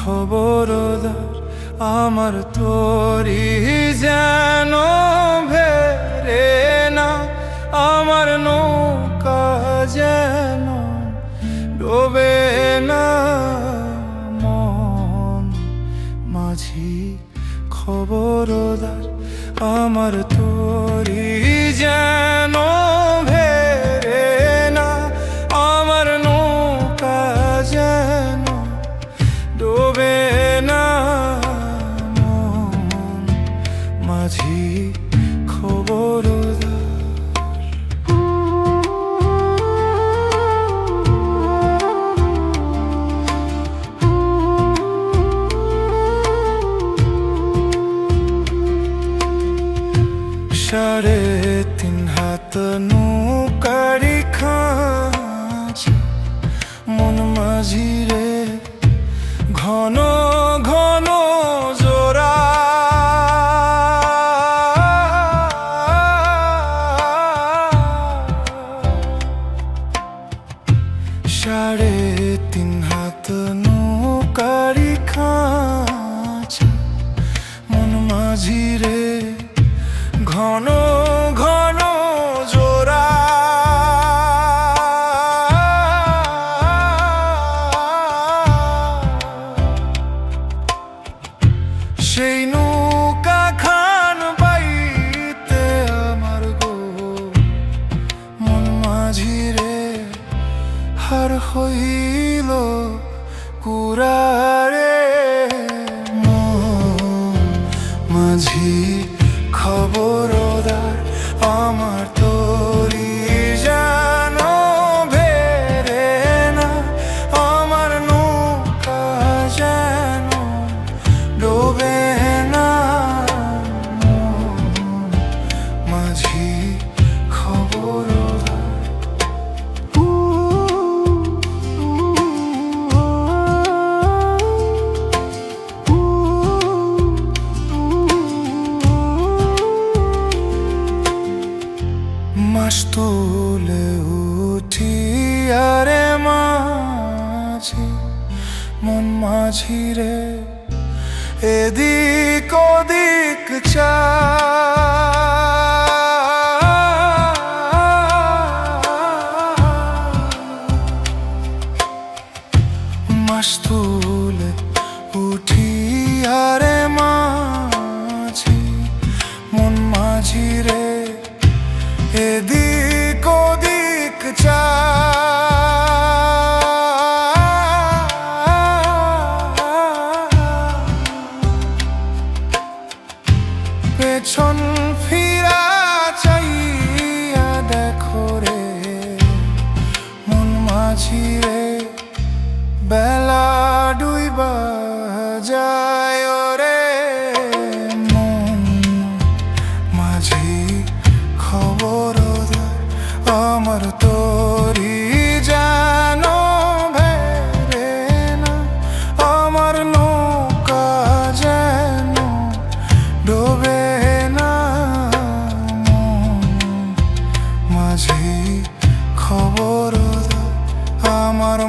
খবরদার আমার তোরি যেন ভেরে না, আমার নৌকা যেন ডোবে না। মন মাঝি খবরদার আমার তোরি যেন ভেরে না, আমার নৌকা যেন ডোবে না। মন মাঝি খবরদার। সাড়ে তিন হাত নৌকারি খাঁচা, মন মাঝি রে ঘন ঘন জোড়া। সাড়ে তিন হাত নৌকারি খাঁচা, মন মাঝি রে ঘন ঘন জোড়া। সেই নৌকা খান বাইতে আমার গো মন মাঝি রে হার হইল কুরারে। মন মাঝি খবরদার আমার তোরি যেন ভেরে না, আমার নৌকা যেন ডোবে না। মাঝি খবরদার। মাস তুলে উঠি আরে মাঝি, মন মাঝি রে এদিক ওদিক মাস তুলে উঠি আরে মাঝি, মন মাঝি রে এদিক ওদিক পেছন ফিরা চাইয়া দেখো রে মন মাঝি রে বেলা ডুইবা যায় রে। মন মাঝি খবরদার আমার তোরি যেন ভেরে না, আমার নৌকা যেন ডোবে না। মন মাঝি খবরদার আমার